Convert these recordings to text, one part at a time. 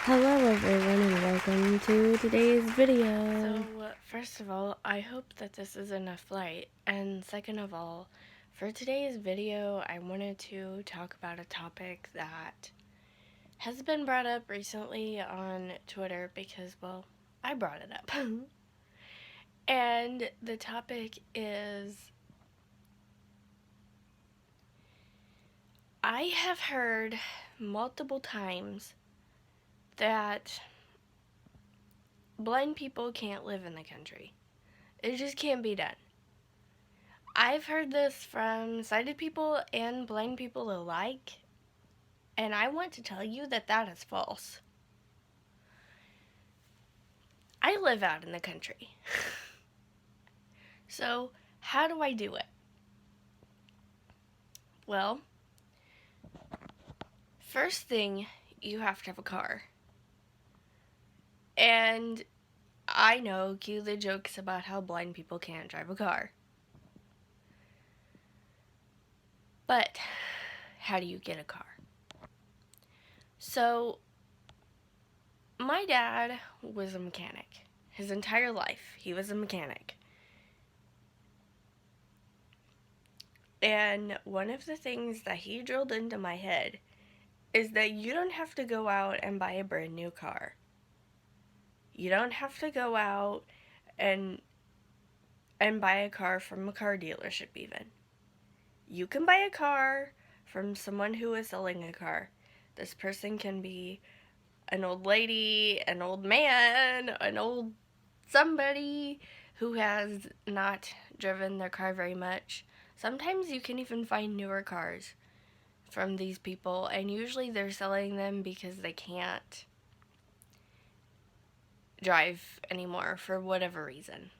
Hello everyone and welcome to today's video. So, first of all, I hope that this is enough light, and second of all, for today's video, I wanted to talk about a topic that has been brought up recently on Twitter because, well, I brought it up. And the topic is, I have heard multiple times that blind people can't live in the country. It just can't be done. I've heard this from sighted people and blind people alike, and I want to tell you that that is false. I live out in the country. So, how do I do it? Well, first thing, you have to have a car. And I know, cue the jokes about how blind people can't drive a car. But, how do you get a car? So, my dad was a mechanic. His entire life, he was a mechanic. And one of the things that he drilled into my head is that you don't have to go out and buy a brand new car. You don't have to go out and buy a car from a car dealership even. You can buy a car from someone who is selling a car. This person can be an old lady, an old man, an old somebody who has not driven their car very much. Sometimes you can even find newer cars from these people, and usually they're selling them because they can't drive anymore for whatever reason.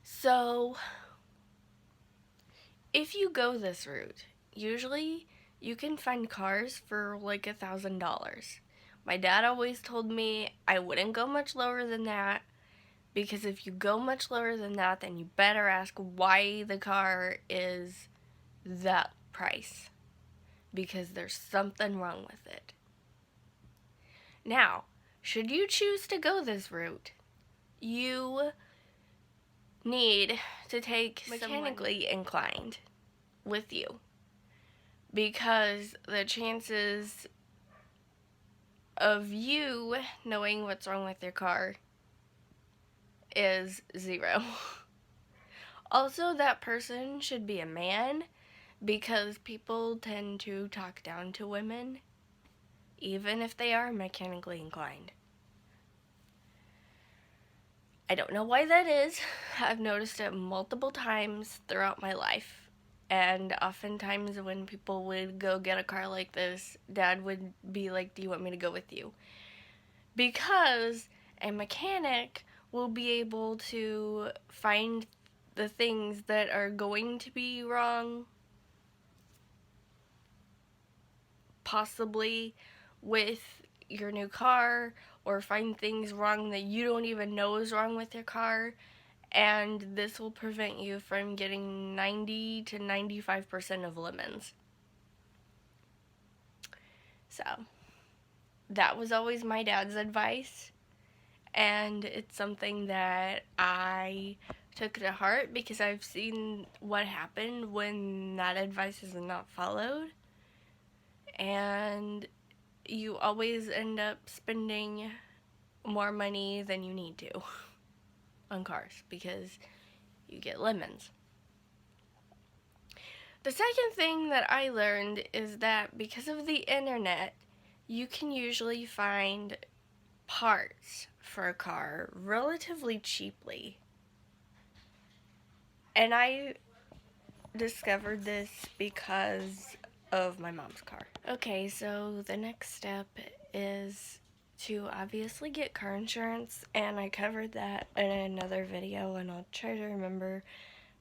So, if you go this route, usually you can find cars for like $1,000. My dad always told me I wouldn't go much lower than that, because if you go much lower than that, then you better ask why the car is that price, because there's something wrong with it. Now, should you choose to go this route, you need to take mechanically inclined with you, because the chances of you knowing what's wrong with your car is 0. Also, that person should be a man, because people tend to talk down to women, even if they are mechanically inclined. I don't know why that is. I've noticed it multiple times throughout my life. And oftentimes when people would go get a car like this, Dad would be like, "Do you want me to go with you?" Because a mechanic will be able to find the things that are going to be wrong, possibly with your new car, or find things wrong that you don't even know is wrong with your car, and this will prevent you from getting 90 to 95% of lemons. So, that was always my dad's advice, and it's something that I took to heart because I've seen what happened when that advice is not followed, and you always end up spending more money than you need to on cars because you get lemons. The second thing that I learned is that because of the internet, you can usually find parts for a car relatively cheaply. And I discovered this because of my mom's car. Okay, so the next step is to obviously get car insurance, and I covered that in another video, and I'll try to remember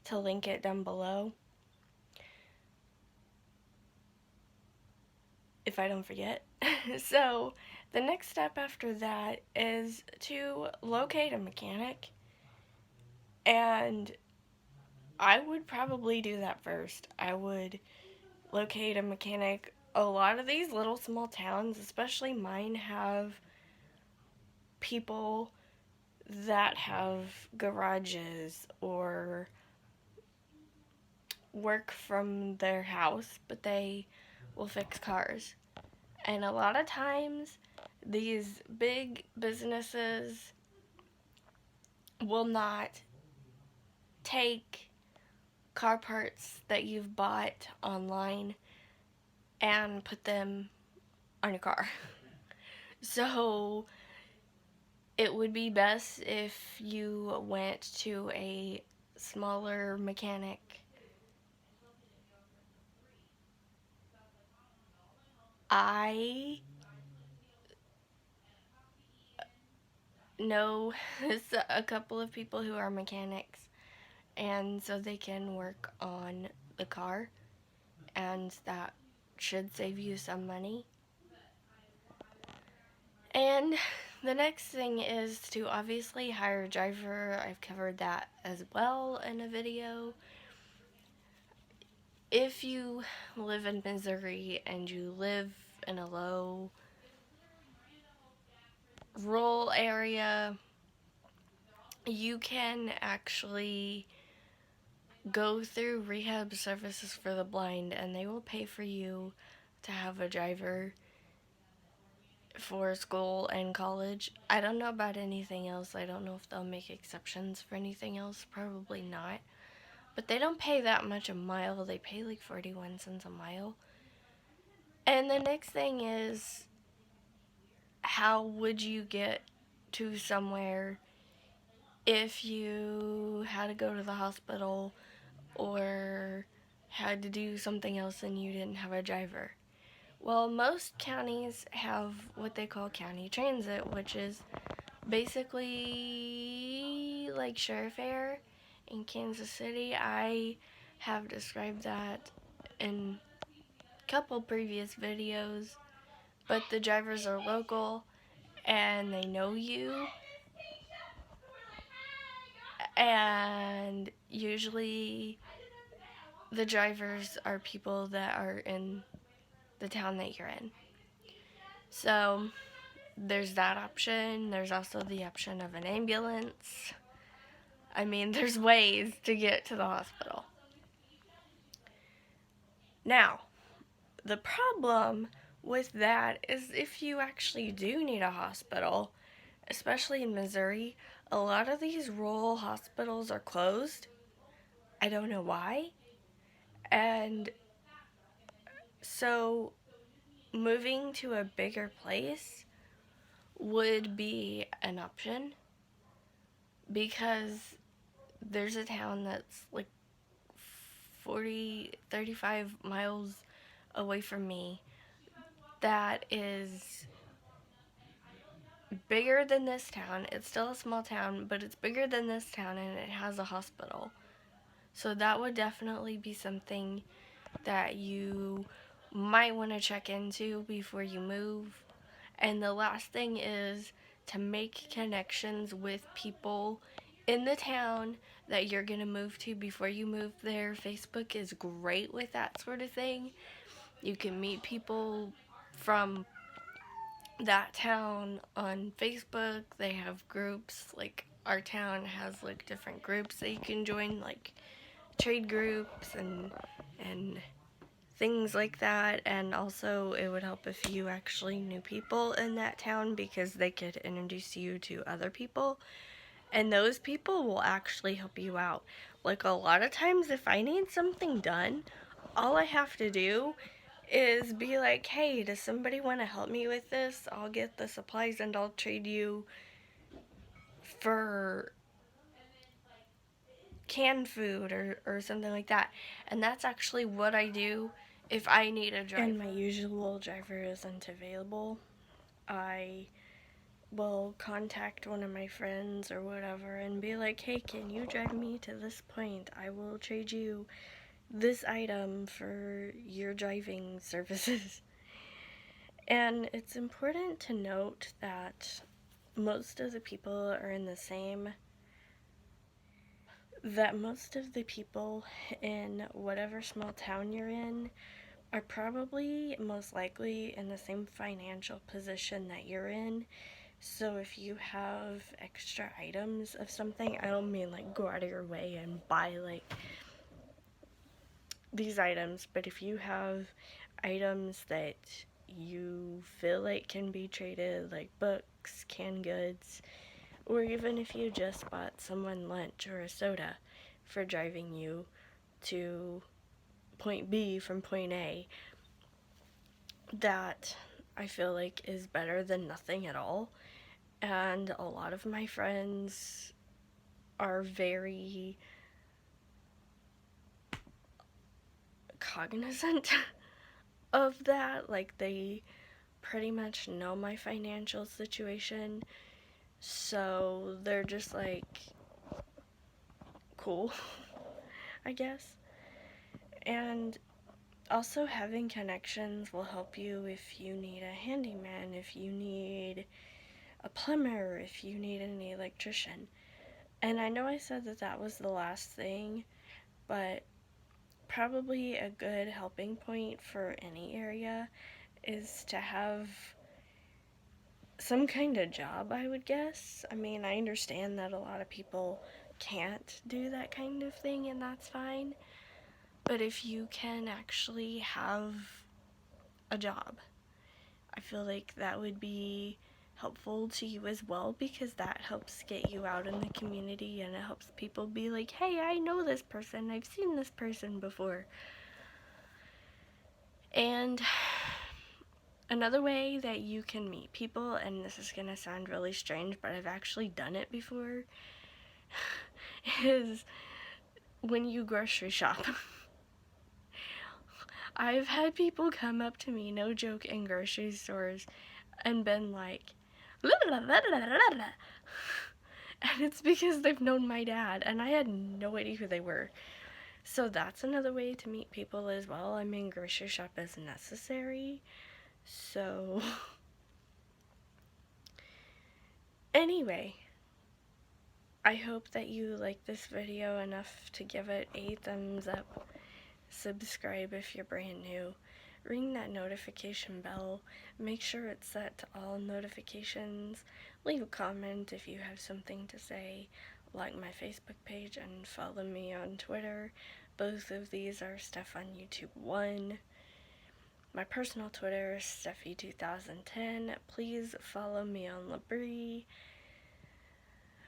to link it down below if I don't forget. So the next step after that is to locate a mechanic, and I would probably do that first. I would locate a mechanic a lot of these little small towns, especially mine, have people that have garages or work from their house, but they will fix cars. And a lot of times, these big businesses will not take car parts that you've bought online and put them on your car. So it would be best if you went to a smaller mechanic. I know a couple of people who are mechanics, and so they can work on the car, and that should save you some money. And the next thing is to obviously hire a driver. I've covered that as well in a video. If you live in Missouri and you live in a low rural area, you can actually go through rehab services for the blind, and they will pay for you to have a driver for school and college. I don't know about anything else. I don't know if they'll make exceptions for anything else. Probably not. But they don't pay that much a mile. They pay like 41 cents a mile. And the next thing is, how would you get to somewhere if you had to go to the hospital or had to do something else and you didn't have a driver? Well, most counties have what they call county transit, which is basically like share fare in Kansas City. I have described that in a couple previous videos, but the drivers are local and they know you, and usually the drivers are people that are in the town that you're in. So there's that option. There's also the option of an ambulance. I mean, there's ways to get to the hospital. Now, the problem with that is if you actually do need a hospital, especially in Missouri, a lot of these rural hospitals are closed. I don't know why. And so moving to a bigger place would be an option, because there's a town that's like 35 miles away from me that is bigger than this town. It's still a small town, but it's bigger than this town, and it has a hospital. So that would definitely be something that you might want to check into before you move. And the last thing is to make connections with people in the town that you're going to move to before you move there. Facebook is great with that sort of thing. You can meet people from that town on Facebook. They have groups, like our town has like different groups that you can join, like trade groups and things like that. And also it would help if you actually knew people in that town, because they could introduce you to other people, and those people will actually help you out. Like a lot of times if I need something done, all I have to do is be like, hey, does somebody want to help me with this? I'll get the supplies and I'll trade you for canned food or something like that. And that's actually what I do if I need a driver and my usual driver isn't available. I will contact one of my friends or whatever and be like, hey, can you drive me to this point? I will trade you this item for your driving services. And it's important to note that most of the people are in the same, that most of the people in whatever small town you're in are probably most likely in the same financial position that you're in. So if you have extra items of something, I don't mean like go out of your way and buy like these items, but if you have items that you feel like can be traded, like books, canned goods, or even if you just bought someone lunch or a soda for driving you to point B from point A, that I feel like is better than nothing at all. And a lot of my friends are very cognizant of that. Like, they pretty much know my financial situation, so they're just like, cool, I guess. And also, having connections will help you if you need a handyman, if you need a plumber, if you need an electrician. And I know I said that that was the last thing, but probably a good helping point for any area is to have some kind of job, I would guess. I mean, I understand that a lot of people can't do that kind of thing, and that's fine. But if you can actually have a job, I feel like that would be helpful to you as well, because that helps get you out in the community and it helps people be like, hey, I know this person, I've seen this person before. And another way that you can meet people, and this is gonna sound really strange, but I've actually done it before, is when you grocery shop. I've had people come up to me, no joke, in grocery stores and been like, la la la la la la. And it's because they've known my dad, and I had no idea who they were. So that's another way to meet people as well. I mean, grocery shop is necessary. So, anyway, I hope that you like this video enough to give it a thumbs up. Subscribe if you're brand new. Ring that notification bell. Make sure it's set to all notifications. Leave a comment if you have something to say. Like my Facebook page and follow me on Twitter. Both of these are Stephieonyoutube1. My personal Twitter is Stephie2010. Please follow me on Labrie.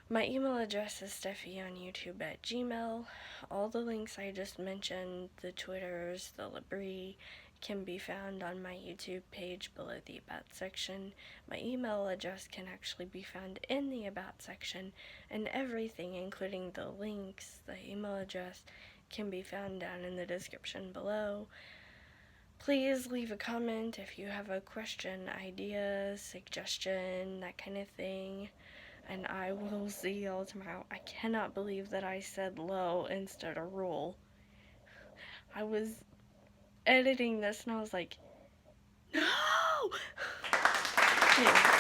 My email address is Stephieonyoutube@gmail. All the links I just mentioned, the Twitters, the Labrie, can be found on my YouTube page below the About section. My email address can actually be found in the About section, and everything, including the links, the email address, can be found down in the description below. Please leave a comment if you have a question, idea, suggestion, that kind of thing. And I will see y'all tomorrow. I cannot believe that I said low instead of roll. I was editing this and I was like, no! Okay.